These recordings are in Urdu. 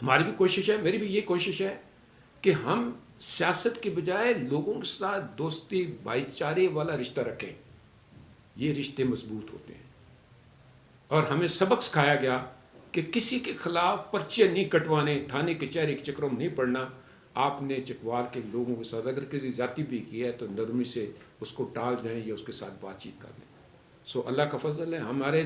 ہماری بھی کوشش ہے، میری بھی یہ کوشش ہے کہ ہم سیاست کے بجائے لوگوں کے ساتھ دوستی بھائی چارے والا رشتہ رکھیں، یہ رشتے مضبوط ہوتے ہیں۔ اور ہمیں سبق سکھایا گیا کہ کسی کے خلاف پرچے نہیں کٹوانے، تھانے کچہری کے چکروں میں نہیں پڑنا۔ آپ نے چکوال کے لوگوں کے ساتھ اگر کسی ذاتی بھی کی ہے تو نرمی سے اس کو ٹال جائیں یا اس کے ساتھ بات چیت کر لیں۔ سو اللہ کا فضل ہے، ہمارے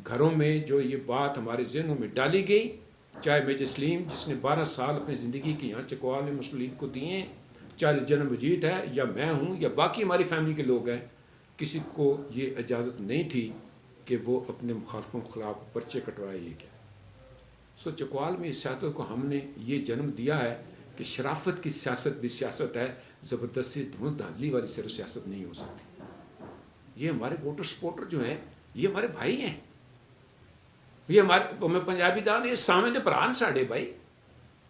گھروں میں جو یہ بات ہمارے ذہنوں میں ڈالی گئی، چاہے میجر سلیم جس نے 12 سال اپنی زندگی کی یہاں چکوال میں مسلم لیگ کو دیے ہیں، چاہے جنرل مجید ہے یا میں ہوں یا باقی ہماری فیملی کے لوگ ہیں، کسی کو یہ اجازت نہیں تھی کہ وہ اپنے مخالفوں کے خلاف پرچے کٹوائے۔ یہ کیا سو چکوال میں اس سیاست کو ہم نے یہ جنم دیا ہے کہ شرافت کی سیاست بھی سیاست ہے، زبردستی دھون دھاندلی والی صرف سیاست نہیں ہو سکتی۔ یہ ہمارے ووٹر سپورٹر جو ہیں یہ ہمارے بھائی ہیں، یہ ہمارے میں پنجابی دان یہ سامنے پران ساڑے بھائی،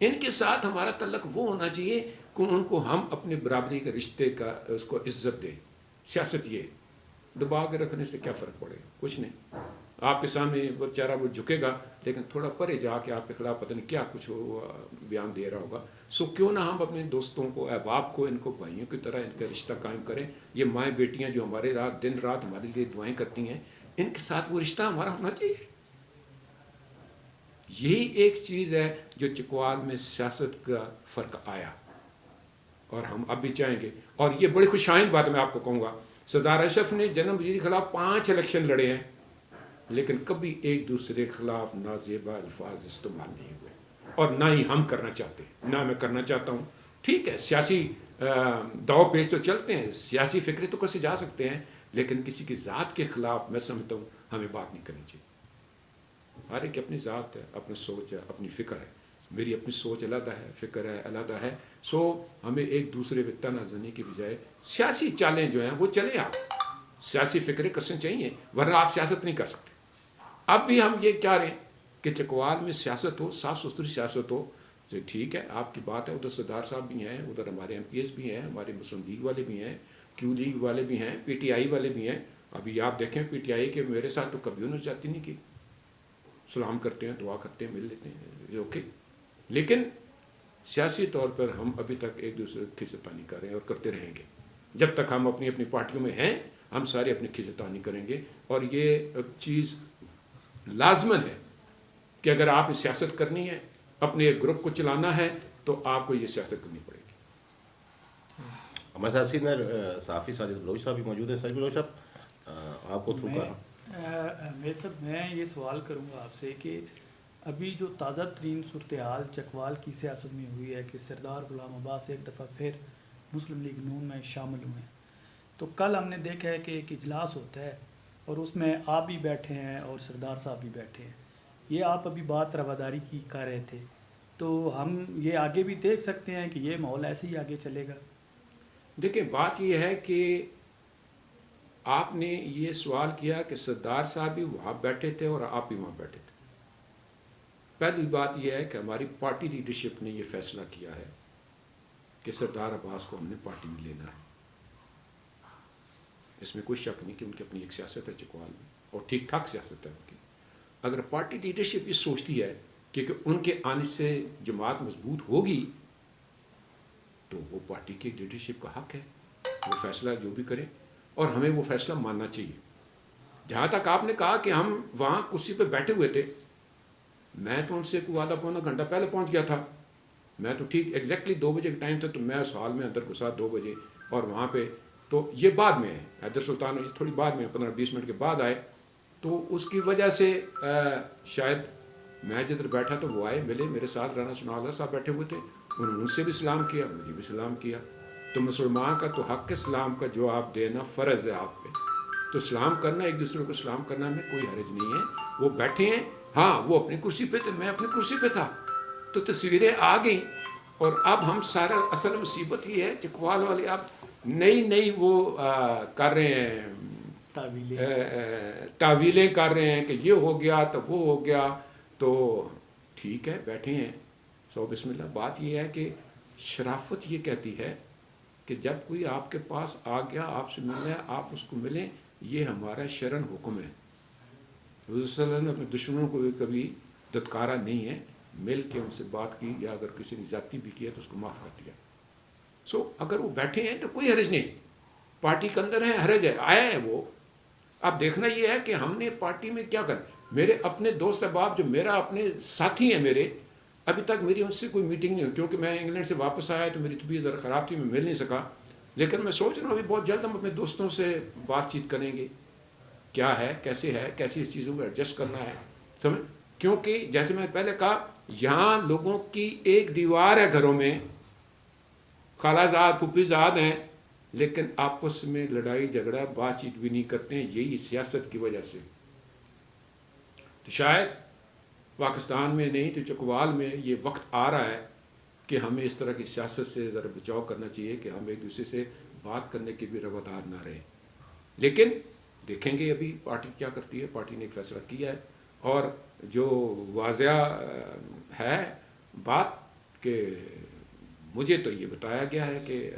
ان کے ساتھ ہمارا تعلق وہ ہونا چاہیے کہ ان کو ہم اپنے برابری کے رشتے کا اس کو عزت دیں۔ سیاست یہ دبا کے رکھنے سے کیا فرق پڑے گا؟ کچھ نہیں۔ آپ کے سامنے وہ بیچارہ وہ جھکے گا لیکن تھوڑا پرے جا کے آپ کے خلاف پتہ نہیں کیا کچھ بیان دے رہا ہوگا۔ سو کیوں نہ ہم اپنے دوستوں کو، احباب کو، ان کو بھائیوں کی طرح ان کا رشتہ قائم کریں۔ یہ مائیں بیٹیاں جو ہمارے دن رات ہمارے لیے دعائیں کرتی ہیں، ان کے ساتھ وہ رشتہ ہمارا ہونا چاہیے۔ یہی ایک چیز ہے جو چکوال میں سیاست کا فرق آیا، اور ہم اب بھی چاہیں گے۔ اور یہ بڑی خوشائن بات میں آپ کو کہوں گا، سردار اشرف نے جنرل مجید کے خلاف 5 الیکشن لڑے ہیں، لیکن کبھی ایک دوسرے کے خلاف نازیبا الفاظ استعمال نہیں ہوئے، اور نہ ہی ہم کرنا چاہتے، نہ میں کرنا چاہتا ہوں۔ ٹھیک ہے، سیاسی دو پیچ تو چلتے ہیں، سیاسی فکریں تو کیسے جا سکتے ہیں، لیکن کسی کی ذات کے خلاف میں سمجھتا ہوں ہمیں بات نہیں کرنی چاہیے۔ ہر ایک اپنی ذات ہے، اپنی سوچ ہے، اپنی فکر ہے۔ میری اپنی سوچ علیحدہ ہے، فکر ہے علیحدہ ہے۔ سو ہمیں ایک دوسرے پہ تنا زنی کے بجائے سیاسی چالیں جو ہیں وہ چلیں، آپ سیاسی فکریں کسیں چاہیے، ورنہ آپ سیاست نہیں کر سکتے۔ اب بھی ہم یہ چاہ رہے ہیں کہ چکوال میں سیاست ہو، صاف ستھری سیاست ہو۔ تو ٹھیک ہے، آپ کی بات ہے، ادھر سردار صاحب بھی ہیں، ادھر ہمارے ایم پی ایس بھی ہیں، ہمارے مسلم لیگ والے بھی ہیں، کیو لیگ والے بھی ہیں، پی ٹی آئی والے بھی ہیں۔ ابھی آپ دیکھیں پی ٹی آئی کے میرے ساتھ تو کبھی انہوں نے جاتی نہیں کی، سلام کرتے ہیں، دعا کرتے ہیں، مل لیتے ہیں، اوکے۔ لیکن سیاسی طور پر ہم ابھی تک ایک دوسرے کی کھیچتانی کر رہے ہیں اور کرتے رہیں گے۔ جب تک ہم اپنی اپنی پارٹیوں میں ہیں، ہم سارے اپنی کھیچتانی کریں گے۔ اور یہ چیز لازمن ہے کہ اگر آپ سیاست کرنی ہے، اپنے ایک گروپ کو چلانا ہے، تو آپ کو یہ سیاست کرنی پڑے گی۔ ہمارے ساتھ سینئر صحافی ساجد بلوچ صاحب بھی موجود ہیں۔ ساجد بلوچ صاحب، آپ کو تھرو کر میرے صاحب میں یہ سوال کروں گا آپ سے کہ ابھی جو تازہ ترین صورتحال چکوال کی سیاست میں ہوئی ہے کہ سردار غلام عباس ایک دفعہ پھر مسلم لیگ نون میں شامل ہوئے ہیں، تو کل ہم نے دیکھا ہے کہ ایک اجلاس ہوتا ہے اور اس میں آپ بھی بیٹھے ہیں اور سردار صاحب بھی بیٹھے ہیں۔ یہ آپ ابھی بات رواداری کی کر رہے تھے، تو ہم یہ آگے بھی دیکھ سکتے ہیں کہ یہ ماحول ایسے ہی آگے چلے گا؟ دیکھیں، بات یہ ہے کہ آپ نے یہ سوال کیا کہ سردار صاحب بھی وہاں بیٹھے تھے اور آپ بھی وہاں بیٹھے تھے۔ پہلی بات یہ ہے کہ ہماری پارٹی لیڈرشپ نے یہ فیصلہ کیا ہے کہ سردار عباس کو ہم نے پارٹی میں لینا ہے۔ اس میں کوئی شک نہیں کہ ان کی اپنی ایک سیاست ہے چکوال میں، اور ٹھیک ٹھاک سیاست ہے ان کی۔ اگر پارٹی لیڈرشپ یہ سوچتی ہے کہ ان کے آنے سے جماعت مضبوط ہوگی، تو وہ پارٹی کی لیڈرشپ کا حق ہے، وہ فیصلہ جو بھی کرے، اور ہمیں وہ فیصلہ ماننا چاہیے۔ جہاں تک آپ نے کہا کہ ہم وہاں کرسی پہ بیٹھے ہوئے تھے، میں تو ان سے کوئی آدھا پونا گھنٹہ پہلے پہنچ گیا تھا۔ میں تو ٹھیک ایگزیکٹلی 2 بجے کا ٹائم تھا، تو میں اس ہال میں اندر گھسا 2 بجے، اور وہاں پہ تو یہ بعد میں ہے، حیدر سلطان یہ تھوڑی بعد میں 15-20 منٹ کے بعد آئے، تو اس کی وجہ سے شاید میں جدھر بیٹھا تو وہ آئے، ملے میرے ساتھ، رانا ثناء اللہ صاحب بیٹھے ہوئے تھے، انہوں نے ان سے بھی سلام کیا، مجھے بھی سلام کیا۔ تو مسلمان کا تو حق ہے سلام کا جواب دینا، فرض ہے آپ پہ، تو سلام کرنا، ایک دوسرے کو سلام کرنا میں کوئی حرج نہیں ہے۔ وہ بیٹھے ہیں، ہاں وہ اپنی کرسی پہ تھے، میں اپنی کرسی پہ تھا، تو تصویریں آ گئیں۔ اور اب ہم سارا اصل مصیبت یہ ہے چکوال والے اب نئی وہ کر رہے ہیں، تعویلیں کر رہے ہیں کہ یہ ہو گیا تو وہ ہو گیا۔ تو ٹھیک ہے، بیٹھے ہیں، سو بسم اللہ۔ بات یہ ہے کہ شرافت یہ کہتی ہے کہ جب کوئی آپ کے پاس آ گیا، آپ سے ملنا ہے، آپ اس کو ملیں، یہ ہمارا شرعن حکم ہے۔ حضور صلی اللہ علیہ وسلم نے اپنے دشمنوں کو کبھی دتکارا نہیں ہے، مل کے ان سے بات کی، یا اگر کسی نے زیادتی بھی کی ہے تو اس کو معاف کر دیا. سو اگر وہ بیٹھے ہیں تو کوئی حرج نہیں، پارٹی کے اندر ہے، حرج ہے، آیا ہے وہ. اب دیکھنا یہ ہے کہ ہم نے پارٹی میں کیا کرنا. میرے اپنے دوست احباب جو میرا اپنے ساتھی ہیں میرے، ابھی تک میری ان سے کوئی میٹنگ نہیں ہوئی، کیونکہ میں انگلینڈ سے واپس آیا تو میری طبیعت ذرا خراب تھی، میں مل نہیں سکا. لیکن میں سوچ رہا ہوں ابھی بہت جلد ہم اپنے دوستوں سے بات چیت کریں گے، کیا ہے، کیسی اس چیزوں کو ایڈجسٹ کرنا ہے، سمجھ. کیونکہ جیسے میں پہلے کہا، یہاں لوگوں کی ایک دیوار ہے گھروں میں، خالہ زاد پھوپھی زاد ہیں، لیکن آپس میں لڑائی جھگڑا بات چیت بھی نہیں کرتے ہیں، یہی سیاست کی وجہ سے. تو شاید پاکستان میں نہیں تو چکوال میں یہ وقت آ رہا ہے کہ ہمیں اس طرح کی سیاست سے ذرا بچاؤ کرنا چاہیے کہ ہم ایک دوسرے سے بات کرنے کے بھی روادار نہ رہیں. لیکن دیکھیں گے ابھی پارٹی کیا کرتی ہے. پارٹی نے ایک فیصلہ کیا ہے، اور جو واضح ہے بات کہ مجھے تو یہ بتایا گیا ہے کہ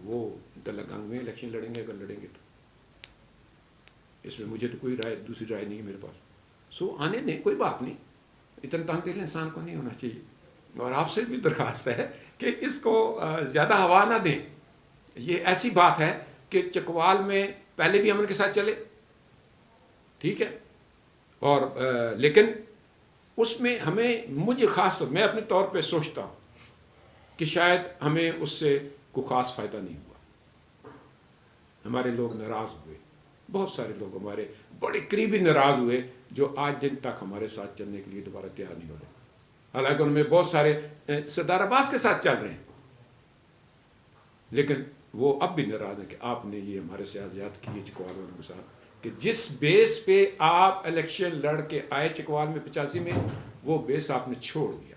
وہ تلنگانہ میں الیکشن لڑیں گے، اگر لڑیں گے تو. اس میں مجھے تو کوئی دوسری رائے نہیں ہے میرے پاس. سو آنے دیں، کوئی بات نہیں، اتنا تنگ دل انسان کو نہیں ہونا چاہیے. اور آپ سے بھی درخواست ہے کہ اس کو زیادہ ہوا نہ دیں. یہ ایسی بات ہے کہ چکوال میں پہلے بھی امن کے ساتھ چلے، ٹھیک ہے، اور لیکن اس میں ہمیں، مجھے خاص طور میں اپنے طور پہ سوچتا ہوں کہ شاید ہمیں اس سے کوئی خاص فائدہ نہیں ہوا. ہمارے لوگ ناراض ہوئے، بہت سارے لوگ ہمارے بڑے قریبی ناراض ہوئے، جو آج دن تک ہمارے ساتھ چلنے کے لیے دوبارہ تیار نہیں ہو رہے. حالانکہ ان میں بہت سارے سردار عباس کے ساتھ چل رہے ہیں، لیکن وہ اب بھی ناراض ہیں کہ آپ نے یہ ہمارے سے آزاد کی چکوال والوں کے ساتھ، کہ جس بیس پہ آپ الیکشن لڑ کے آئے چکوال میں 85 میں، وہ بیس آپ نے چھوڑ دیا.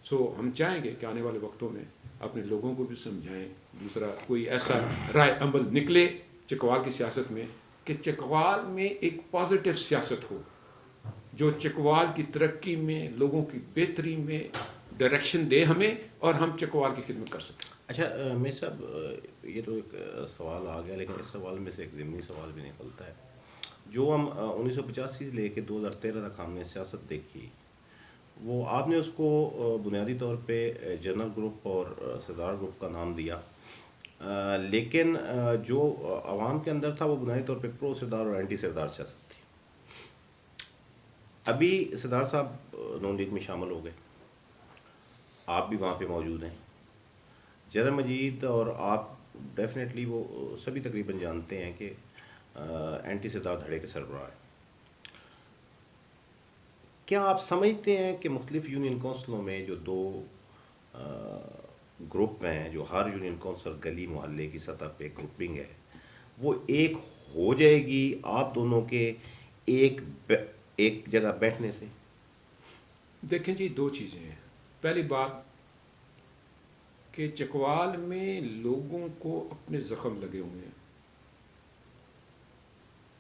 سو ہم چاہیں گے کہ آنے والے وقتوں میں اپنے لوگوں کو بھی سمجھائیں، دوسرا کوئی ایسا رائے عمل نکلے چکوال کی سیاست میں کہ چکوال میں ایک پازیٹیو سیاست ہو، جو چکوال کی ترقی میں، لوگوں کی بہتری میں ڈائریکشن دے ہمیں، اور ہم چکوال کی خدمت کر سکیں. اچھا میں صاحب، یہ تو ایک سوال آ گیا، لیکن اس سوال میں سے ایک ضمنی سوال بھی نکلتا ہے. جو ہم 1985 سے لے کے 2013 تک ہم نے سیاست دیکھی، وہ آپ نے اس کو بنیادی طور پہ جنرل گروپ اور سردار گروپ کا نام دیا، لیکن جو عوام کے اندر تھا وہ بنیادی طور پہ پرو سردار اور اینٹی سردار سیاست تھی. ابھی سردار صاحب نون لیگ میں شامل ہو گئے، آپ بھی وہاں پہ موجود ہیں. جنرل مجید اور آپ ڈیفینیٹلی وہ سبھی تقریباً جانتے ہیں کہ اینٹی سردار دھڑے کے سربراہ ہیں. کیا آپ سمجھتے ہیں کہ مختلف یونین کونسلوں میں جو دو گروپ ہیں، جو ہر یونین کونسل گلی محلے کی سطح پہ گروپنگ ہے، وہ ایک ہو جائے گی آپ دونوں کے ایک جگہ بیٹھنے سے؟ دیکھیں جی، دو چیزیں ہیں. پہلی بات کہ چکوال میں لوگوں کو اپنے زخم لگے ہوئے ہیں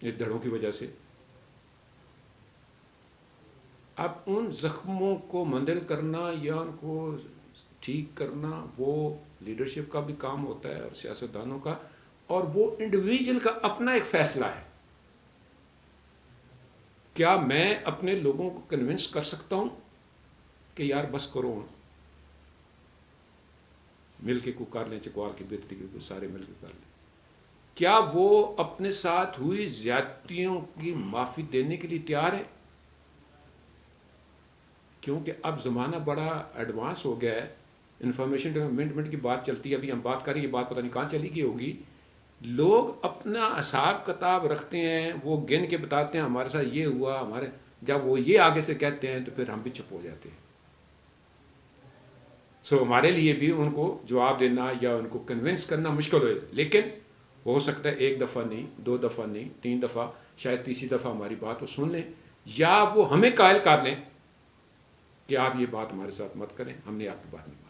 اس دھڑوں کی وجہ سے. اب ان زخموں کو مندل کرنا یا ان کو ٹھیک کرنا وہ لیڈرشپ کا بھی کام ہوتا ہے اور سیاستدانوں کا، اور وہ انڈیویجول کا اپنا ایک فیصلہ ہے. کیا میں اپنے لوگوں کو کنونس کر سکتا ہوں کہ یار بس کرو، مل کے کو کر لیں، چکوال کی بہتری کے سارے مل کے کر لیں؟ کیا وہ اپنے ساتھ ہوئی زیادتیوں کی معافی دینے کے لیے تیار ہیں؟ کیونکہ اب زمانہ بڑا ایڈوانس ہو گیا ہے، انفارمیشن منٹ کی بات چلتی ہے. ابھی ہم بات کر رہے ہیں، یہ بات پتہ نہیں کہاں چلی گئی ہوگی. لوگ اپنا حساب کتاب رکھتے ہیں، وہ گن کے بتاتے ہیں ہمارے ساتھ یہ ہوا، ہمارے جب وہ یہ آگے سے کہتے ہیں تو پھر ہم بھی چپ ہو جاتے ہیں. سو ہمارے لیے بھی ان کو جواب دینا یا ان کو کنونس کرنا مشکل ہوئے. لیکن ہو سکتا ہے ایک دفعہ نہیں، 2 دفعہ نہیں، 3 دفعہ، شاید تیسری دفعہ ہماری بات وہ سن لیں، یا وہ ہمیں قائل کر لیں کہ آپ یہ بات ہمارے ساتھ مت کریں، ہم نے آپ کی بات نہیں مانی.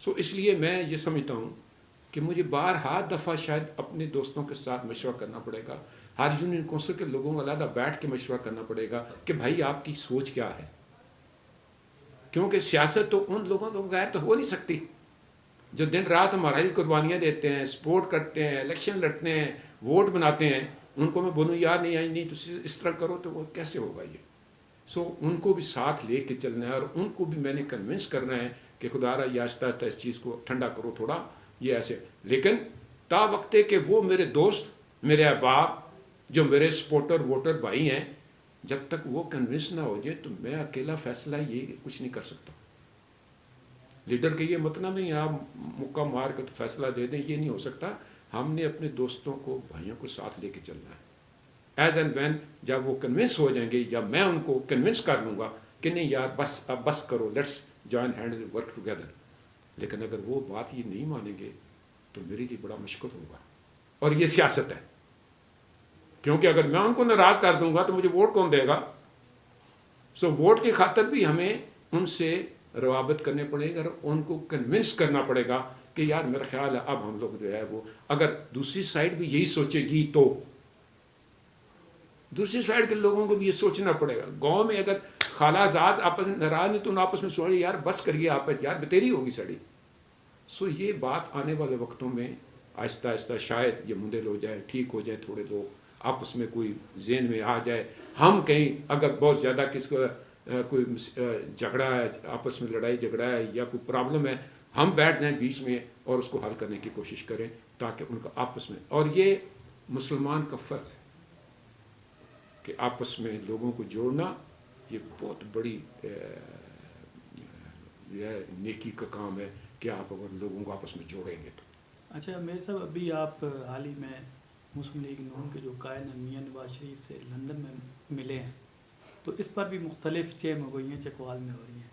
سو اس لیے میں یہ سمجھتا ہوں کہ مجھے بارہا دفعہ شاید اپنے دوستوں کے ساتھ مشورہ کرنا پڑے گا، ہر یونین کونسل کے لوگوں کو علیحدہ بیٹھ کے مشورہ کرنا پڑے گا کہ بھائی آپ کی سوچ کیا ہے. کیونکہ سیاست تو ان لوگوں کے بغیر تو ہو نہیں سکتی جو دن رات ہمارا بھی قربانیاں دیتے ہیں، سپورٹ کرتے ہیں، الیکشن لڑتے ہیں، ووٹ بناتے ہیں. ان کو میں بولوں یار نہیں تو اس طرح کرو تو وہ کیسے ہوگا یہ؟ سو ان کو بھی ساتھ لے کے چلنا ہے، اور ان کو بھی میں نے کنونس کرنا ہے کہ خدا را یہ آہستہ آہستہ اس چیز کو ٹھنڈا کرو تھوڑا، یہ ایسے. لیکن تا وقت ہے کہ وہ میرے دوست، میرے احباب، جو میرے سپورٹر ووٹر بھائی ہیں، جب تک وہ کنونس نہ ہو جائے تو میں اکیلا فیصلہ یہ کچھ نہیں کر سکتا. لیڈر کا یہ مطلب نہیں آپ مکہ مار کے تو فیصلہ دے دیں، یہ نہیں ہو سکتا. ہم نے اپنے دوستوں کو، بھائیوں کو ساتھ لے کے چلنا ہے. ایز اینڈ وین جب وہ کنونس ہو جائیں گے، یا میں ان کو کنونس کر لوں گا کہ نہیں یار بس اب بس کرو، let's join hand work together. لیکن اگر وہ بات یہ نہیں مانیں گے تو میرے لیے بڑا مشکل ہوگا. اور یہ سیاست ہے، کیونکہ اگر میں ان کو ناراض کر دوں گا تو مجھے ووٹ کون دے گا؟ سو ووٹ کی خاطر بھی ہمیں ان سے روابط کرنے پڑے گا، اور ان کو کنونس کرنا پڑے گا کہ یار میرا خیال ہے اب ہم لوگ جو ہے وہ، اگر دوسری سائڈ بھی یہی سوچے گی تو دوسری سائڈ کے لوگوں کو بھی یہ سوچنا پڑے گا. گاؤں میں اگر خالہ زاد آپس میں ناراض نہیں تو ان آپس میں سوچے یار بس کریے آپ یار بتیری ہوگی سڑی. سو یہ بات آنے والے وقتوں میں آہستہ آہستہ شاید یہ مندل ہو جائے، ٹھیک ہو جائے، تھوڑے لوگ آپس میں کوئی ذہن میں آ جائے. ہم کہیں اگر بہت زیادہ کس کو کوئی جھگڑا ہے، آپس میں لڑائی جھگڑا ہے یا کوئی پرابلم ہے، ہم بیٹھ جائیں بیچ میں اور اس کو حل کرنے کی کوشش کریں تاکہ ان کا آپس میں. اور یہ مسلمان کا فرض ہے کہ آپس میں لوگوں کو جوڑنا، یہ بہت بڑی یہ نیکی کا کام ہے کہ آپ اگر لوگوں کو آپس میں جوڑیں گے تو. اچھا میرے صاحب، ابھی آپ حال ہی میں مسلم لیگ نون کے جو قائد ہیں میاں نواز شریف سے لندن میں ملے ہیں، تو اس پر بھی مختلف چیم ہو گئی ہیں، چکوال میں ہو رہی ہیں.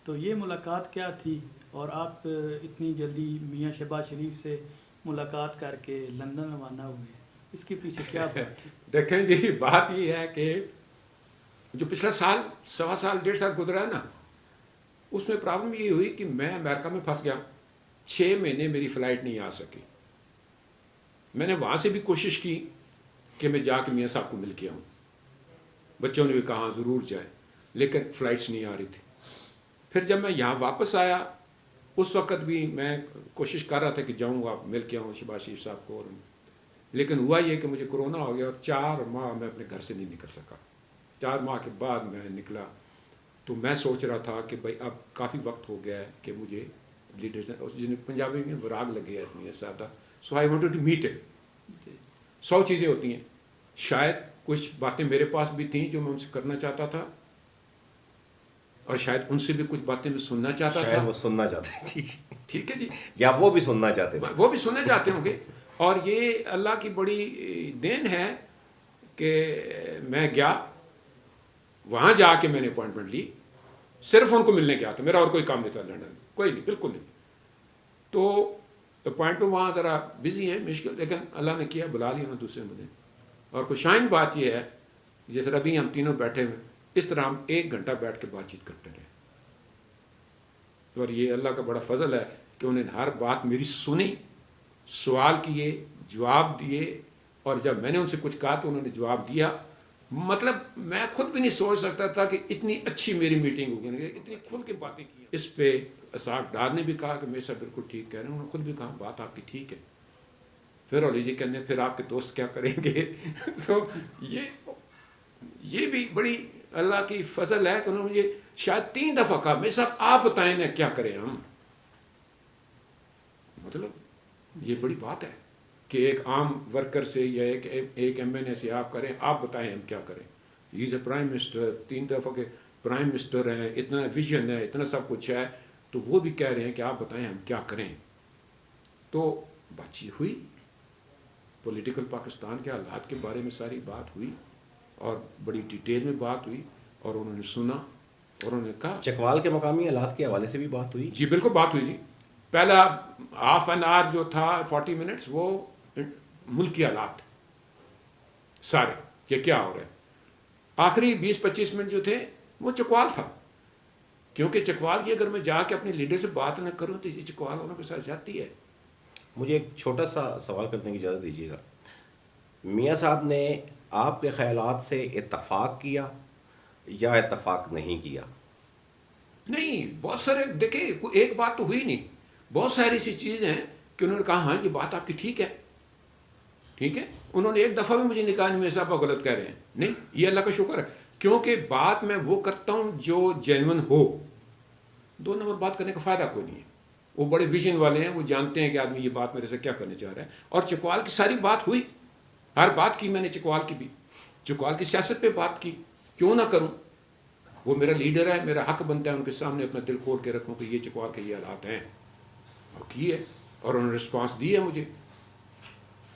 تو یہ ملاقات کیا تھی، اور آپ اتنی جلدی میاں شہباز شریف سے ملاقات کر کے لندن روانہ ہوئے، اس کے پیچھے کیا بات تھی؟ دیکھیں جی، بات یہ ہے کہ جو پچھلا سال، سوا سال، 1.5 سال گزرا ہے نا، اس میں پرابلم یہ ہوئی کہ میں امریکہ میں پھنس گیا. 6 مہینے میری فلائٹ نہیں آ سکی. میں نے وہاں سے بھی کوشش کی کہ میں جا کے میاں صاحب کو مل کے آؤں. بچوں نے بھی کہا ضرور جائیں، لیکن فلائٹس نہیں آ رہی تھی. پھر جب میں یہاں واپس آیا اس وقت بھی میں کوشش کر رہا تھا کہ جاؤں گا مل کے آؤں شہباز شریف صاحب کو، لیکن ہوا یہ کہ مجھے کرونا ہو گیا اور 4 ماہ میں اپنے گھر سے نہیں نکل سکا. 4 ماہ کے بعد میں نکلا تو میں سوچ رہا تھا کہ بھائی اب کافی وقت ہو گیا ہے کہ مجھے لیڈرز، جن پنجابی میں وراگ لگے ہے میاں صاحب کا. So I wanted to meet it. 100 چیزیں ہوتی ہیں، شاید کچھ باتیں میرے پاس بھی تھیں جو میں ان سے کرنا چاہتا تھا، اور شاید ان سے بھی کچھ باتیں میں سننا چاہتا تھا. شاید وہ سننا چاہتے ہیں، ٹھیک ہے جی، یا وہ بھی سننا چاہتے تھے. وہ بھی سننا چاہتے ہوں گے. اور یہ اللہ کی بڑی دین ہے کہ میں گیا وہاں، جا کے میں نے اپوائنٹمنٹ لی، صرف ان کو ملنے گیا تھا، میرا اور کوئی کام نہیں تھا لندن، کوئی نہیں، بالکل نہیں. تو اپوائنٹمنٹ وہاں ذرا بزی ہے، مشکل، لیکن اللہ نے کیا، بلا لیا انہوں دوسرے مجھے. اور خوشائن بات یہ ہے جس طرح ابھی ہم تینوں بیٹھے ہوئے، اس طرح ہم 1 گھنٹہ بیٹھ کے بات چیت کرتے رہے. اور یہ اللہ کا بڑا فضل ہے کہ انہیں ہر بات میری سنی، سوال کیے، جواب دیے، اور جب میں نے ان سے کچھ کہا تو انہوں نے جواب دیا. مطلب میں خود بھی نہیں سوچ سکتا تھا کہ اتنی اچھی میری میٹنگ ہوگی، اتنی کھل کے باتیں کی. اس پہ اسحاق ڈار نے بھی کہا کہ میرے صاحب بالکل ٹھیک کہہ رہے ہیں، انہوں نے خود بھی کہا بات آپ کی ٹھیک ہے. پھر علی جی کہنے پھر آپ کے دوست کیا کریں گے. تو یہ بھی بڑی اللہ کی فضل ہے کہ انہوں نے مجھے شاید 3 دفعہ کہا میرے صاحب آپ بتائیں نا کیا کریں ہم. مطلب یہ بڑی بات ہے کہ ایک عام ورکر سے یا ایک ایم این اے سے آپ کریں، آپ بتائیں ہم کیا کریں. ہی از اے پرائم منسٹر، 3 دفعہ کے پرائم منسٹر ہیں، اتنا ویژن ہے، اتنا سب کچھ ہے، تو وہ بھی کہہ رہے ہیں کہ آپ بتائیں ہم کیا کریں. تو بات چیت ہوئی، پولیٹیکل پاکستان کے حالات کے بارے میں ساری بات ہوئی، اور بڑی ڈیٹیل میں بات ہوئی، اور انہوں نے سنا اور انہوں نے کہا. چکوال کے مقامی حالات کے حوالے سے بھی بات ہوئی؟ جی بالکل بات ہوئی جی. پہلا ½ این آور جو تھا 40 منٹس وہ ملکی حالات سارے کہ کیا ہو رہا ہے. آخری 20-25 منٹ جو تھے وہ چکوال تھا، کیونکہ چکوال کی اگر میں جا کے اپنے لیڈر سے بات نہ کروں تو یہ چکوال والوں کے ساتھ زیادتی ہے. مجھے ایک چھوٹا سا سوال کرنے کی اجازت دیجیے گا. میاں صاحب نے آپ کے خیالات سے اتفاق کیا یا اتفاق نہیں کیا؟ نہیں، بہت سارے دیکھیں، ایک بات تو ہوئی نہیں، بہت ساری ایسی چیز ہیں کہ انہوں نے کہا ہاں یہ بات آپ کی ٹھیک ہے، ٹھیک ہے. انہوں نے ایک دفعہ بھی مجھے نہیں کہا میاں صاحب آپ غلط کہہ رہے ہیں. نہیں، یہ اللہ کا شکر ہے. کیونکہ بات میں وہ کرتا ہوں جو جینون ہو. 2 نمبر بات کرنے کا فائدہ کوئی نہیں ہے. وہ بڑے ویژن والے ہیں, وہ جانتے ہیں کہ آدمی یہ بات میرے سے کیا کرنے چاہ رہا ہے. اور چکوال کی ساری بات ہوئی, ہر بات کی میں نے چکوال کی بھی, چکوال کی سیاست پہ بات کی, کیوں نہ کروں. وہ میرا لیڈر ہے, میرا حق بنتا ہے ان کے سامنے اپنا دل کھول کے رکھوں کہ یہ چکوال کے یہ حالات ہیں. وہ کی ہے اور انہوں نے رسپانس دی ہے مجھے.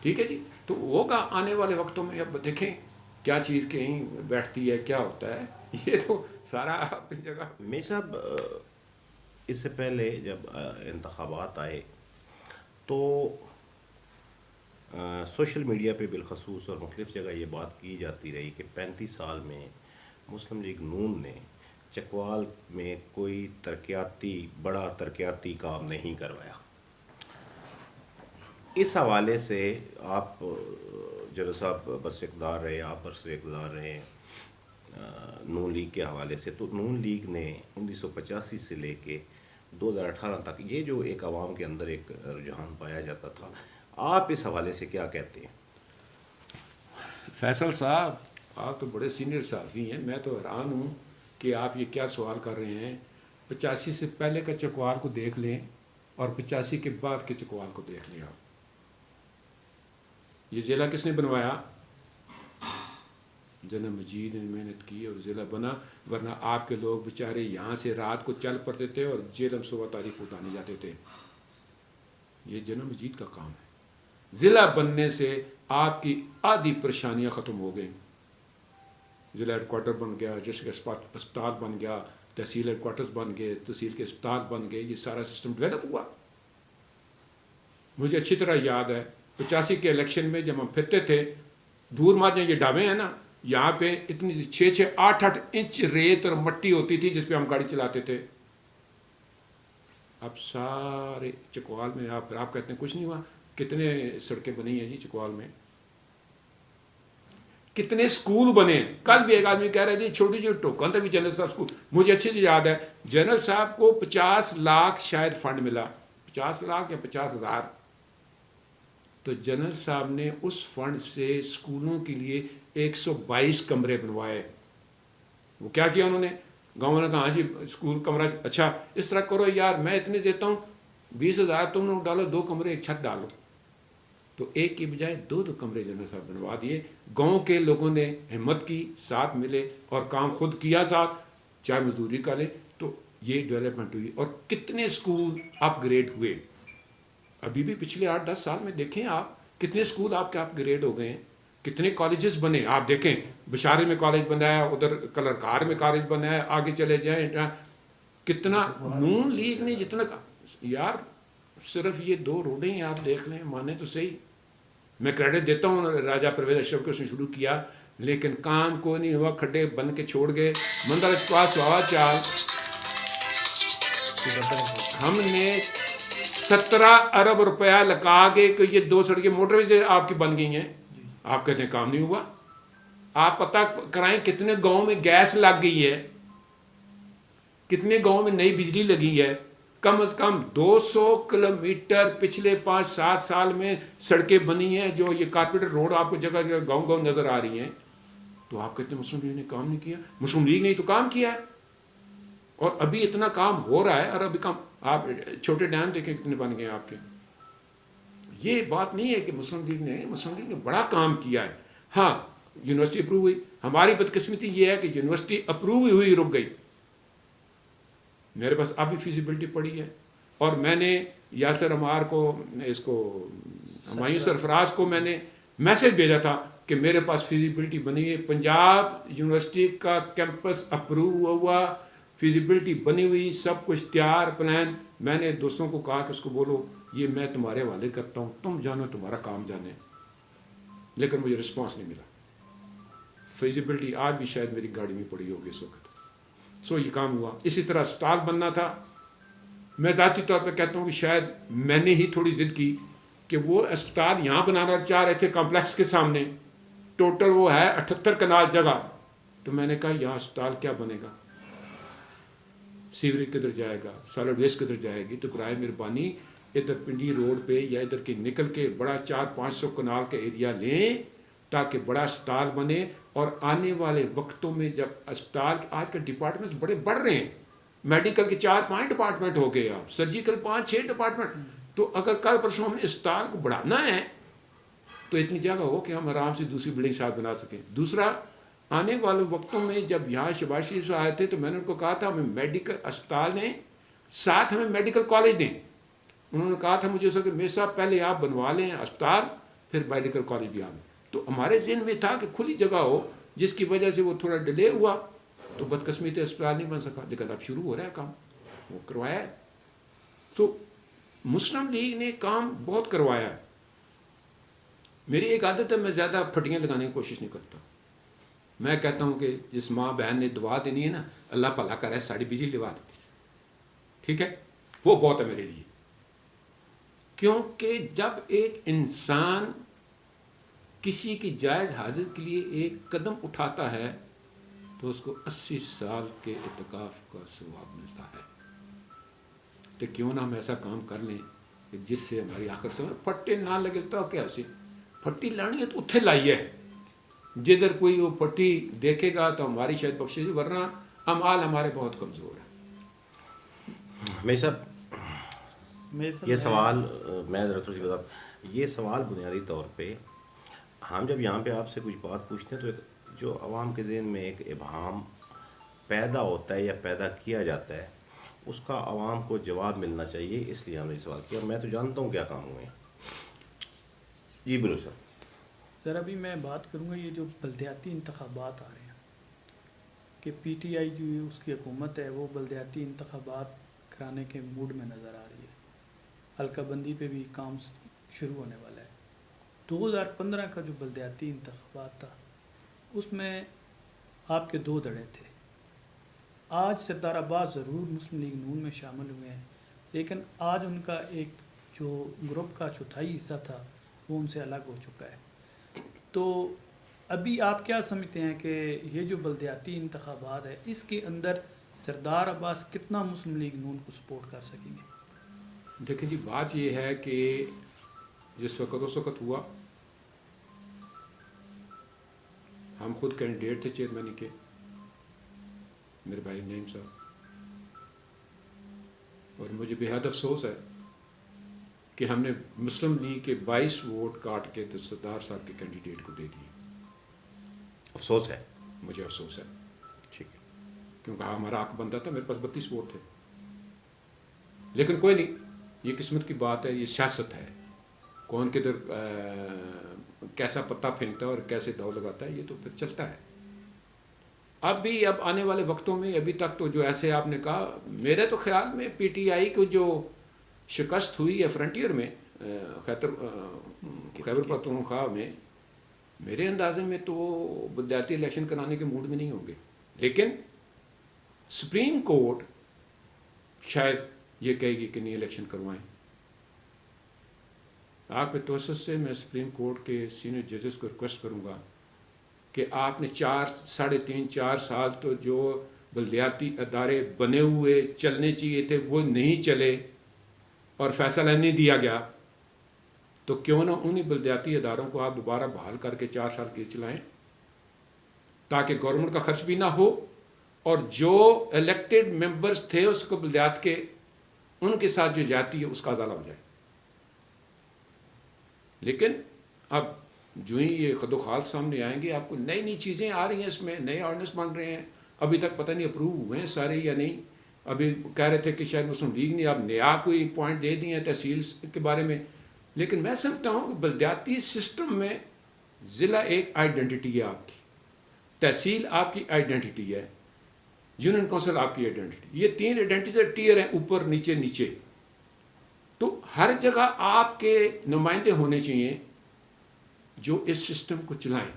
ٹھیک ہے جی. تو ہوگا آنے والے وقتوں میں, اب دیکھیں کیا چیز کہیں بیٹھتی ہے, کیا ہوتا ہے. یہ تو سارا اپنی جگہ. میں صاحب اس سے پہلے جب انتخابات آئے تو سوشل میڈیا پہ بالخصوص اور مختلف جگہ یہ بات کی جاتی رہی کہ 35 سال میں مسلم لیگ نون نے چکوال میں کوئی بڑا ترقیاتی کام نہیں کروایا. اس حوالے سے آپ جنرل صاحب بس اقتدار رہے, آپ برسر اقتدار رہے نون لیگ کے حوالے سے, تو نون لیگ نے 1985 سے لے کے 2018 تک یہ جو ایک عوام کے اندر ایک رجحان پایا جاتا تھا, آپ اس حوالے سے کیا کہتے ہیں؟ فیصل صاحب آپ تو بڑے سینئر صحافی ہیں, میں تو حیران ہوں کہ آپ یہ کیا سوال کر رہے ہیں. 85 سے پہلے کا چکوال کو دیکھ لیں اور 85 کے بعد کے چکوال کو دیکھ لیں آپ. یہ ضلع کس نے بنوایا؟ جنرل مجید نے محنت کی اور ضلع بنا, ورنہ آپ کے لوگ بیچارے یہاں سے رات کو چل پڑتے تھے اور جیلم صبح تاریخ اٹھانے جاتے تھے. یہ جنرل مجید کا کام ہے. ضلع بننے سے آپ کی آدھی پریشانیاں ختم ہو گئیں. ضلع ہیڈ کوارٹر بن گیا, ڈسٹرکٹ اسپتال بن گیا, تحصیل ہیڈ کوارٹرز بن گئے, تحصیل کے اسپتال بن گئے. یہ سارا سسٹم ڈیولپ ہوا. مجھے اچھی طرح یاد ہے 85 کے الیکشن میں جب ہم پھرتے تھے, دور ماجیں یہ ڈھابے ہیں نا, یہاں پہ اتنی 6-6, 8-8 انچ ریت اور مٹی ہوتی تھی جس پہ ہم گاڑی چلاتے تھے. اب سارے چکوال میں آپ کہتے ہیں کچھ نہیں ہوا. کتنے سڑکیں بنی ہیں جی چکوال میں, کتنے سکول بنے. کل بھی ایک آدمی کہہ رہے تھے چھوٹی چھوٹی ٹوکن تک بھی جنرل صاحب سکول. مجھے اچھی سے یاد ہے جنرل صاحب کو 50 لاکھ شاید فنڈ ملا, 50 لاکھ یا 50,000. تو جنرل صاحب نے اس فنڈ سے سکولوں کے لیے 122 کمرے بنوائے. وہ کیا کیا انہوں نے, گاؤں نے کہا ہاں جی اسکول کمرہ اچھا اس طرح کرو یار, میں اتنے دیتا ہوں 20,000 تم لوگ ڈالو, 2 کمرے ایک چھت ڈالو. تو ایک کی بجائے 2 کمرے جنرل صاحب بنوا دیے. گاؤں کے لوگوں نے ہمت کی, ساتھ ملے اور کام خود کیا ساتھ, چاہے مزدوری کا لے. تو یہ ڈیولپمنٹ ہوئی اور کتنے اسکول اپ گریڈ ہوئے. ابھی بھی پچھلے 8-10 سال میں دیکھیں آپ کتنے اسکول آپ کے اپ گریڈ ہو گئے ہیں, کتنے کالجز بنے. آپ دیکھیں بشارے میں کالج بنایا, ادھر کلرکار میں کالج بنایا, آگے چلے جائیں کتنا. نون لیگ نے جتنا یار صرف یہ 2 روڈیں ہی آپ دیکھ لیں, مانے تو صحیح. میں کریڈٹ دیتا ہوں راجہ پرویز اشرف کو, اس نے شروع کیا لیکن کام کو نہیں ہوا, کھڈے بن کے چھوڑ گئے. مندر اچکوال سوا چال ہم نے 17 ارب روپیہ لگا کے کہ یہ 2 سڑکیں موٹر وے آپ کی بن گئی ہیں. آپ کہتے ہیں کام نہیں ہوا. آپ پتہ کرائیں کتنے گاؤں میں گیس لگ گئی ہے, کتنے گاؤں میں نئی بجلی لگی ہے. کم از کم 200 کلومیٹر پچھلے 5-7 سال میں سڑکیں بنی ہیں, جو یہ کارپیٹر روڈ آپ کو جگہ جگہ گاؤں نظر آ رہی ہیں. تو آپ کہتے ہیں مسلم لیگ نے کام نہیں کیا. مسلم لیگ نے تو کام کیا ہے اور ابھی اتنا کام ہو رہا ہے. اور ابھی کام آپ چھوٹے ڈیم دیکھیں کتنے بن گئے آپ کے. یہ بات نہیں ہے کہ مسلم لیگ نے بڑا کام کیا ہے. ہاں یونیورسٹی اپروو ہوئی. ہماری بدقسمتی یہ ہے کہ یونیورسٹی اپروو ہوئی رک گئی. میرے پاس ابھی فیزیبلٹی پڑی ہے اور میں نے یاسر عمار کو, اس کو ہمایوں سرفراز کو میں نے میسج بھیجا تھا کہ میرے پاس فیزیبلٹی بنی ہے. پنجاب یونیورسٹی کا کیمپس اپروو ہوا, فیزیبلٹی بنی ہوئی, سب کچھ تیار پلان. میں نے دوستوں کو کہا کہ اس کو بولو یہ میں تمہارے حوالے کرتا ہوں, تم جانو تمہارا کام جانے. لیکن مجھے رسپانس نہیں ملا. فیزیبلٹی آج بھی شاید میری گاڑی میں پڑی ہوگی اس وقت. یہ کام ہوا. اسی طرح اسپتال بننا تھا. میں ذاتی طور پہ کہتا ہوں کہ شاید میں نے ہی تھوڑی ضد کی کہ وہ اسپتال یہاں بنانا چاہ رہے تھے کمپلیکس کے سامنے. ٹوٹل وہ ہے 78 کنال جگہ. تو میں نے کہا یہاں اسپتال کیا بنے گا, سیوریج کدھر جائے گا, سالڈ ویسٹ کدھر جائے گی. تو برائے مہربانی ادھر پنڈی روڈ پہ یا ادھر کے نکل کے بڑا 400-500 کنال کا ایریا لیں تاکہ بڑا اسپتال بنے، اور آنے والے وقتوں میں جب اسپتال آج کل ڈپارٹمنٹس بڑے بڑھ رہے ہیں، میڈیکل کے 4-5 ڈپارٹمنٹ ہو گئے، آپ سرجیکل 5-6 ڈپارٹمنٹ، تو اگر کل پرسوں ہم نے اسپتال کو بڑھانا ہے تو اتنی جگہ ہو کہ ہم آرام سے دوسری بلڈنگ ساتھ بنا سکیں۔ دوسرا، آنے والے وقتوں میں جب یہاں شہباز شریف سے آئے تھے تو میں نے ان کو کہا تھا ہمیں میڈیکل اسپتال دیں، ساتھ ہمیں میڈیکل کالج دیں۔ انہوں نے کہا تھا مجھے کہ میرے صاحب پہلے آپ بنوا لیں اسپتال، پھر میڈیکل کالج بھی آئیں۔ تو ہمارے ذہن میں تھا کہ کھلی جگہ ہو، جس کی وجہ سے وہ تھوڑا ڈیلے ہوا تو بدقسمتی اسپتال نہیں بن سکا، لیکن اب شروع ہو رہا ہے کام، وہ کروایا ہے۔ تو مسلم لیگ نے کام بہت کروایا ہے۔ میری ایک عادت ہے، میں زیادہ پھٹیاں لگانے کی کوشش نہیں کرتا۔ میں کہتا ہوں کہ جس ماں بہن نے دعا دینی ہے نا، اللہ بھلا کرے، ساڑی بجلی لوا دیتی سے، ٹھیک ہے، وہ بہت ہے میرے لیے۔ کیونکہ جب ایک انسان کسی کی جائز حاجت کے لیے ایک قدم اٹھاتا ہے تو اس کو 80 سال کے اعتکاف کا ثواب ملتا ہے۔ تو کیوں نہ ہم ایسا کام کر لیں کہ جس سے ہماری آخر سے پھٹے نہ لگے، تو کیا سی پھٹی لانی ہے تو اتھے لائیے، جدھر کوئی وہ پھٹی دیکھے گا تو ہماری شاید بخشش، ورنہ اعمال ہمارے بہت کمزور ہیں۔ میں صاحب یہ سوال میں ذرا تھوڑی سی بتا، یہ سوال بنیادی طور پہ ہم جب یہاں پہ آپ سے کچھ بات پوچھتے ہیں تو ایک جو عوام کے ذہن میں ایک ابہام پیدا ہوتا ہے یا پیدا کیا جاتا ہے، اس کا عوام کو جواب ملنا چاہیے، اس لیے ہم نے سوال کیا۔ میں تو جانتا ہوں کیا کام ہوئے ہیں۔ جی بولو سر۔ سر ابھی میں بات کروں گا، یہ جو بلدیاتی انتخابات آ رہے ہیں کہ پی ٹی آئی جو اس کی حکومت ہے وہ بلدیاتی انتخابات کرانے کے موڈ میں نظر آ رہی ہے۔ حلقہ بندی پہ بھی کام شروع ہونے والا ہے۔ 2015 کا جو بلدیاتی انتخابات تھا اس میں آپ کے 2 دھڑے تھے۔ آج سردار عباس ضرور مسلم لیگ نون میں شامل ہوئے ہیں، لیکن آج ان کا ایک جو گروپ کا چوتھائی حصہ تھا وہ ان سے الگ ہو چکا ہے۔ تو ابھی آپ کیا سمجھتے ہیں کہ یہ جو بلدیاتی انتخابات ہے اس کے اندر سردار عباس کتنا مسلم لیگ نون کو سپورٹ کر سکیں گے؟ دیکھیں جی، بات یہ ہے کہ جس وقت اس وقت ہوا، ہم خود کینڈیڈیٹ تھے چیئرمین کے، میرے بھائی نعیم صاحب، اور مجھے بے حد افسوس ہے کہ ہم نے مسلم لیگ کے 22 ووٹ کاٹ کے تو سردار صاحب کے کینڈیڈیٹ کو دے دیے۔ افسوس ہے؟ مجھے افسوس ہے، ٹھیک ہے، کیونکہ ہمارا حق بنتا تھا، میرے پاس 32 ووٹ تھے، لیکن کوئی نہیں، یہ قسمت کی بات ہے، یہ سیاست ہے، کون کدھر کیسا پتہ پھینکتا ہے اور کیسے داؤ لگاتا ہے، یہ تو پھر چلتا ہے۔ اب آنے والے وقتوں میں، ابھی تک تو جو ایسے آپ نے کہا، میرے تو خیال میں پی ٹی آئی کو جو شکست ہوئی ہے فرنٹیئر میں، خیبر پختونخوا میں، میرے اندازے میں تو بلدیاتی الیکشن کرانے کے موڈ میں نہیں ہوں گے، لیکن سپریم کورٹ شاید یہ کہے گی کہ نہیں الیکشن کروائیں۔ آپ کے توسط سے میں سپریم کورٹ کے سینئر ججز کو ریکویسٹ کروں گا کہ آپ نے 3.5-4 سال تو جو بلدیاتی ادارے بنے ہوئے چلنے چاہیے تھے وہ نہیں چلے اور فیصلہ نہیں دیا گیا، تو کیوں نہ انہی بلدیاتی اداروں کو آپ دوبارہ بحال کر کے 4 سال کے چلائیں، تاکہ گورنمنٹ کا خرچ بھی نہ ہو، اور جو الیکٹڈ ممبرز تھے اس کو بلدیات کے، ان کے ساتھ جو جاتی ہے اس کا ازالہ ہو جائے۔ لیکن اب جو ہی یہ خد و خال سامنے آئیں گے، آپ کو نئی نئی چیزیں آ رہی ہیں، اس میں نئے آرڈیننس بن رہے ہیں، ابھی تک پتہ نہیں اپروو ہوئے ہیں سارے یا نہیں۔ ابھی کہہ رہے تھے کہ شاید مسلم لیگ نے اب نیا کوئی پوائنٹ دے دیے ہیں تحصیل کے بارے میں، لیکن میں سمجھتا ہوں کہ بلدیاتی سسٹم میں ضلع ایک آئیڈینٹی ہے آپ کی، تحصیل آپ کی آئیڈینٹی ہے، یونین کونسل آپ کی آئیڈینٹی، یہ 3 آئیڈینٹی ٹیئر ہیں، اوپر نیچے نیچے۔ تو ہر جگہ آپ کے نمائندے ہونے چاہیے جو اس سسٹم کو چلائیں۔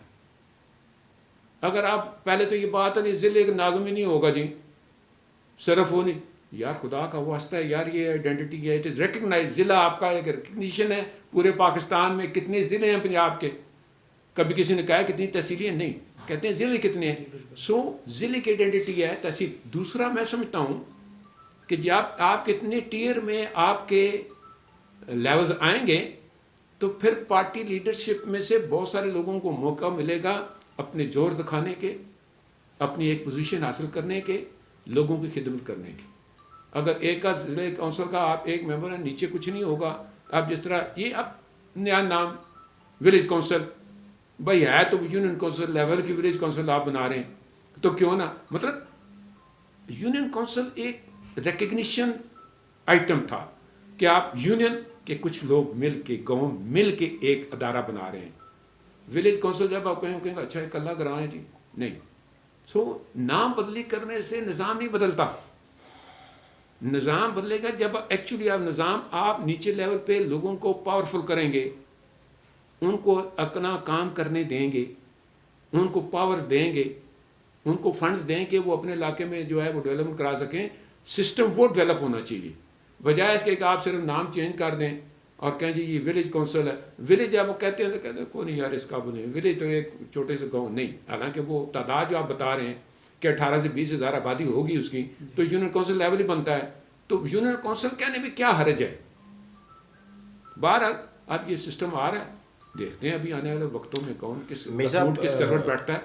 اگر آپ پہلے تو یہ بات ہے نہیں ضلع کا ناظم ہی نہیں ہوگا جی، صرف وہ نہیں، یار خدا کا واسطہ ہے یار، یہ آئیڈینٹی ہے، اٹ از ریکگنائز، ضلع آپ کا ایک ریکگنیشن ہے۔ پورے پاکستان میں کتنے ضلع ہیں پنجاب کے؟ کبھی کسی نے کہا کتنی تحصیلیں؟ نہیں، کہتے ہیں ضلع کتنے ہیں۔ سو ضلع کی آئیڈینٹی ہے تحصیل۔ دوسرا میں سمجھتا ہوں کہ جب آپ کتنے ٹیئر میں آپ کے لیولز آئیں گے تو پھر پارٹی لیڈرشپ میں سے بہت سارے لوگوں کو موقع ملے گا اپنے زور دکھانے کے، اپنی ایک پوزیشن حاصل کرنے کے، لوگوں کی خدمت کرنے کی. اگر ایک کا ضلع کونسل کا آپ ایک ممبر ہیں، نیچے کچھ نہیں ہوگا. آپ جس طرح یہ اب نیا نام ولیج کونسل، بھائی ہے تو یونین کونسل لیول کی ولیج کونسل آپ بنا رہے ہیں، تو کیوں نہ، مطلب یونین کونسل ایک ریکگنیشن آئٹم تھا کہ آپ یونین کے کچھ لوگ مل کے، گاؤں مل کے ایک ادارہ بنا رہے ہیں. ولیج کونسل جب آپ کہیں گے اچھا ایک الگ گراں ہے جی، نہیں. سو نام بدلی کرنے سے نظام نہیں بدلتا. نظام بدلے گا جب ایکچولی آپ نیچے لیول پہ لوگوں کو پاورفل کریں گے، ان کو اپنا کام کرنے دیں گے، ان کو پاور دیں گے، ان کو فنڈز دیں کہ وہ اپنے علاقے میں جو ہے وہ ڈیولپمنٹ کرا سکیں. سسٹم وہ ڈیولپ ہونا چاہیے، بجائے اس کے کہ آپ صرف نام چینج کر دیں اور کہیں جی یہ ولیج کونسل ہے. ولیج جب وہ کہتے ہیں تو کہتے ہیں کوئی نہیں یار اس قابل نہیں، ولیج تو ایک چھوٹے سے گاؤں نہیں. حالانکہ وہ تعداد جو آپ بتا رہے ہیں کہ 18 سے 20 ہزار آبادی ہوگی اس کی، تو یونین کونسل لیول ہی بنتا ہے. تو یونین کونسل کہنے میں کیا حرج ہے؟ بہرحال اب یہ سسٹم آ رہا ہے، دیکھتے ہیں ابھی آنے والے وقتوں میں کون کس کروٹ بیٹھتا ہے.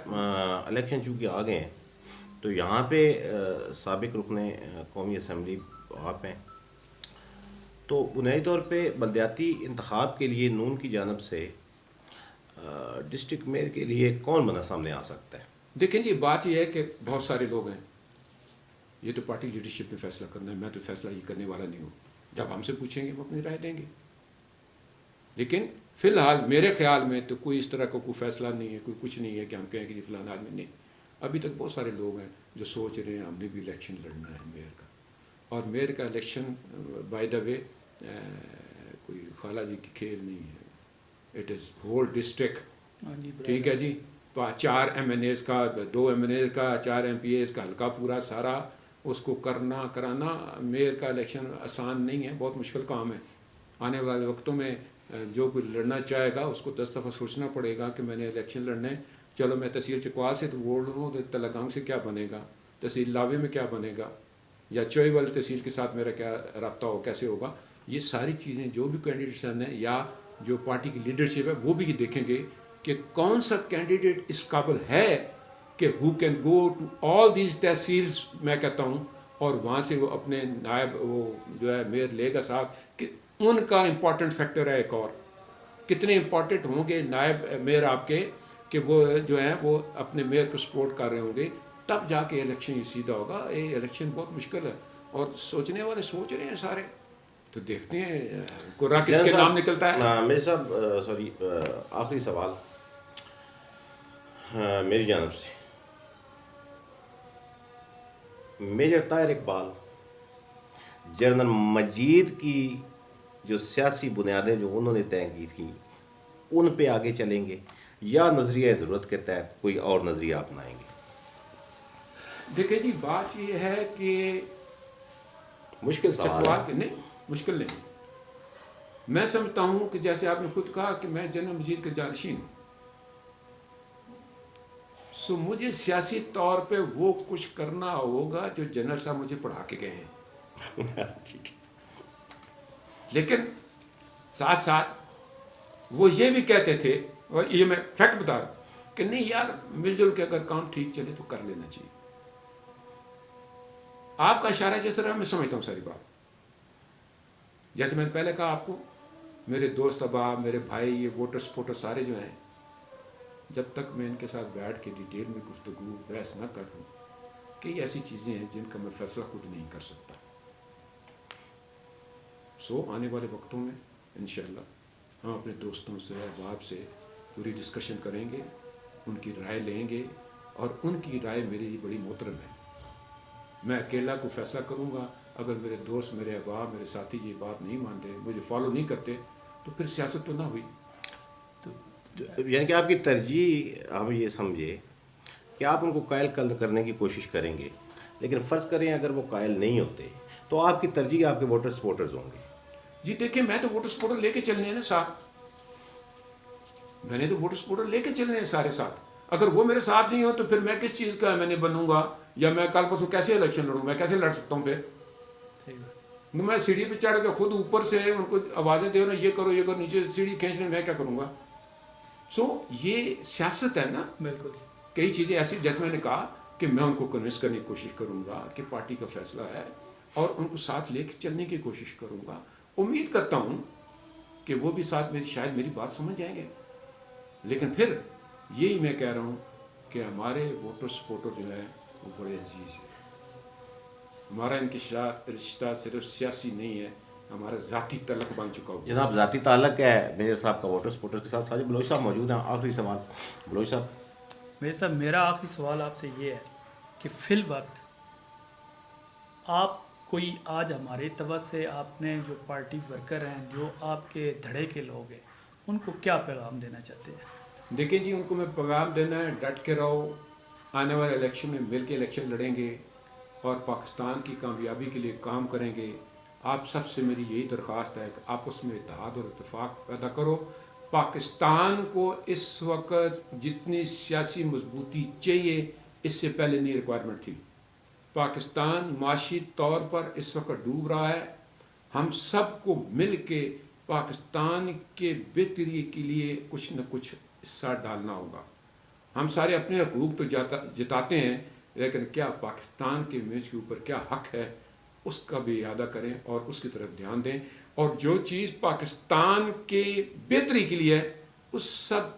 الیکشن چونکہ آ گئے ہیں تو یہاں پہ سابق رکن قومی اسمبلی آپ ہیں، تو بنیادی طور پہ بلدیاتی انتخاب کے لیے نون کی جانب سے ڈسٹرکٹ میئر کے لیے کون بندہ سامنے آ سکتا ہے؟ دیکھیں جی بات یہ ہے کہ بہت سارے لوگ ہیں، یہ تو پارٹی لیڈرشپ نے فیصلہ کرنا ہے، میں تو فیصلہ یہ کرنے والا نہیں ہوں. جب ہم سے پوچھیں گے ہم اپنی رائے دیں گے. لیکن فی الحال میرے خیال میں تو کوئی اس طرح کا کوئی فیصلہ نہیں ہے، کوئی کچھ نہیں ہے کہ ہم کہیں کہ یہ فلاں آدمی نہیں. ابھی تک بہت سارے لوگ ہیں جو سوچ رہے ہیں ہم نے بھی الیکشن لڑنا ہے میئر کا. اور میئر کا الیکشن بائی دا وے کوئی خالہ جی کی کھیل نہیں ہے، اٹ از ہول ڈسٹرکٹ. ٹھیک ہے جی، 4 MNAs کا، 2 MNAs کا، 4 MPAs کا حلقہ پورا سارا اس کو کرانا میئر کا الیکشن آسان نہیں ہے، بہت مشکل کام ہے. آنے والے وقتوں میں جو کوئی لڑنا چاہے گا اس کو 10 دفعہ سوچنا پڑے گا کہ میں نے الیکشن لڑنا ہے. چلو میں تحصیل چکوال سے تو ووٹ لوں تو تلگانگ سے کیا بنے گا، تحصیل لاوے میں کیا بنے گا، یا چوئی والی تحصیل کے ساتھ میرا کیا رابطہ ہو، کیسے ہوگا. یہ ساری چیزیں جو بھی کینڈیڈیٹس ہیں یا جو پارٹی کی لیڈرشپ ہے وہ بھی یہ دیکھیں گے کہ کون سا کینڈیڈیٹ اس قابل ہے کہ who can go to all these tehsils, میں کہتا ہوں، اور وہاں سے وہ اپنے نائب وہ جو ہے میئر لے گا صاحب. کہ ان کا امپورٹنٹ فیکٹر ہے ایک اور، کتنے امپورٹنٹ ہوں گے نائب میئر آپ کے کہ وہ جو ہیں وہ اپنے میئر کو سپورٹ کر رہے ہوں گے، تب جا کے الیکشن یہ سیدھا ہوگا. یہ الیکشن بہت مشکل ہے اور سوچنے والے سوچ رہے ہیں سارے، تو دیکھتے ہیں قرہ کس کے نام نکلتا ہے. میرے صاحب سوری آخری سوال میری جانب سے. میجر طاہر اقبال جنرل مجید کی جو سیاسی بنیادیں جو انہوں نے طے کی تھیں ان پہ آگے چلیں گے یا نظریہ ضرورت کے تحت کوئی اور نظریہ اپنائیں گے؟ دیکھیں جی بات یہ ہے کہ مشکل سوال ہے. نہیں مشکل نہیں. میں سمجھتا ہوں کہ جیسے آپ نے خود کہا کہ میں جنرل مجید کا جانشین ہوں، سو مجھے سیاسی طور پہ وہ کچھ کرنا ہوگا جو جنرل صاحب مجھے پڑھا کے گئے ہیں. لیکن ساتھ ساتھ وہ یہ بھی کہتے تھے، اور یہ میں فیکٹ بتا رہا ہوں کہ نہیں یار مل جل کے اگر کام ٹھیک چلے تو کر لینا چاہیے. آپ کا اشارہ جس طرح میں سمجھتا ہوں ساری بات، جیسے میں نے پہلے کہا آپ کو، میرے دوست احباب، میرے بھائی، یہ ووٹر سپورٹر سارے جو ہیں، جب تک میں ان کے ساتھ بیٹھ کے ڈیٹیل میں گفتگو بحث نہ کروں، کئی ایسی چیزیں ہیں جن کا میں فیصلہ خود نہیں کر سکتا. سو آنے والے وقتوں میں انشاءاللہ ہم اپنے دوستوں سے، احباب سے پوری ڈسکشن کریں گے، ان کی رائے لیں گے، اور ان کی رائے میری بڑی محترم ہے. میں اکیلا کو فیصلہ کروں گا، اگر میرے دوست، میرے احباب، میرے ساتھی یہ بات نہیں مانتے، مجھے فالو نہیں کرتے، تو پھر سیاست تو نہ ہوئی. یعنی کہ آپ کی ترجیح ہم یہ سمجھے کہ آپ ان کو قائل کرنے کی کوشش کریں گے، لیکن فرض کریں اگر وہ قائل نہیں ہوتے تو آپ کی ترجیح آپ کے ووٹر سپورٹرز ہوں گے. جی دیکھیں میں تو ووٹر سپورٹر لے کے چلنے ہیں نا ساتھ، میں نے تو ووٹر سپورٹر لے کے چلنے ہیں سارے ساتھ. اگر وہ میرے ساتھ نہیں ہو تو پھر میں کس چیز کا میں نے بنوں گا، یا میں کل پرسوں کیسے الیکشن لڑوں، میں کیسے لڑ سکتا ہوں پھر. میں سیڑھی پہ چڑھ کے خود اوپر سے ان کو آوازیں دے رہا ہوں، یہ کرو یہ کرو، نیچے سے سیڑھی کھینچنے میں کیا کروں گا؟ سو یہ سیاست ہے نا. بالکل. کئی چیزیں ایسی جیسے میں نے کہا کہ میں ان کو کنوینس کرنے کی کوشش کروں گا کہ پارٹی کا فیصلہ ہے اور ان کو ساتھ لے کے چلنے کی کوشش کروں گا. امید کرتا ہوں کہ وہ بھی ساتھ شاید میری بات سمجھ جائیں گے. لیکن پھر یہی میں کہہ رہا ہوں کہ ہمارے ووٹر سپورٹر جو ہے وہ بڑے عزیز ہیں. ہمارا ان کے ساتھ رشتہ صرف سیاسی نہیں ہے، ہمارا ذاتی تعلق بن چکا ہوا. جناب ذاتی تعلق ہے میجر صاحب کا ووٹر سپورٹر کے ساتھ. ساجد بلوچ صاحب موجود ہیں. آخری سوال بلوچ صاحب. میرے صاحب میرا آخری سوال آپ سے یہ ہے کہ فی الوقت آپ کوئی آج ہماری طرف سے آپ نے جو پارٹی ورکر ہیں، جو آپ کے دھڑے کے لوگ ہیں، ان کو کیا پیغام دینا چاہتے ہیں؟ دیکھیں جی، ان کو میں پیغام دینا ہے ڈٹ کے رہو. آنے والے الیکشن میں مل کے الیکشن لڑیں گے اور پاکستان کی کامیابی کے لیے کام کریں گے. آپ سب سے میری یہی درخواست ہے کہ آپس میں اتحاد اور اتفاق پیدا کرو. پاکستان کو اس وقت جتنی سیاسی مضبوطی چاہیے اس سے پہلے نہیں ریکوائرمنٹ تھی. پاکستان معاشی طور پر اس وقت ڈوب رہا ہے. ہم سب کو مل کے پاکستان کے بہتری کے لیے کچھ نہ کچھ حصہ ڈالنا ہوگا. ہم سارے اپنے حقوق تو جتاتے ہیں، لیکن کیا پاکستان کے میچ کے اوپر کیا حق ہے اس کا بھی اعادہ کریں اور اس کی طرف دھیان دیں. اور جو چیز پاکستان کے بہتری کے لیے ہے اس سب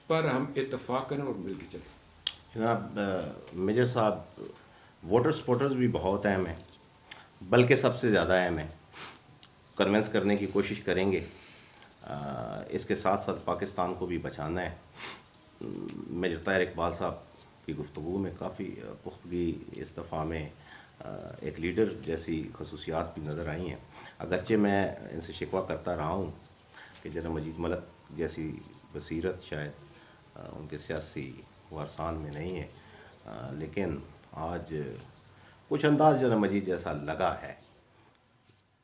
پر ہم اتفاق کریں اور مل کے چلیں. جناب میجر صاحب، ووٹر سپورٹرز بھی بہت اہم ہیں، بلکہ سب سے زیادہ اہم ہیں. کنونس کرنے کی کوشش کریں گے. اس کے ساتھ ساتھ پاکستان کو بھی بچانا ہے. میجر طاہر اقبال صاحب کی گفتگو میں کافی پختگی اس دفعہ میں ایک لیڈر جیسی خصوصیات بھی نظر آئی ہیں. اگرچہ میں ان سے شکوہ کرتا رہا ہوں کہ جناب مجید ملک جیسی بصیرت شاید ان کے سیاسی وارثان میں نہیں ہے، لیکن آج کچھ انداز جناب مجید جیسا لگا ہے.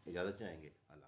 اجازت چاہیں گے. اللہ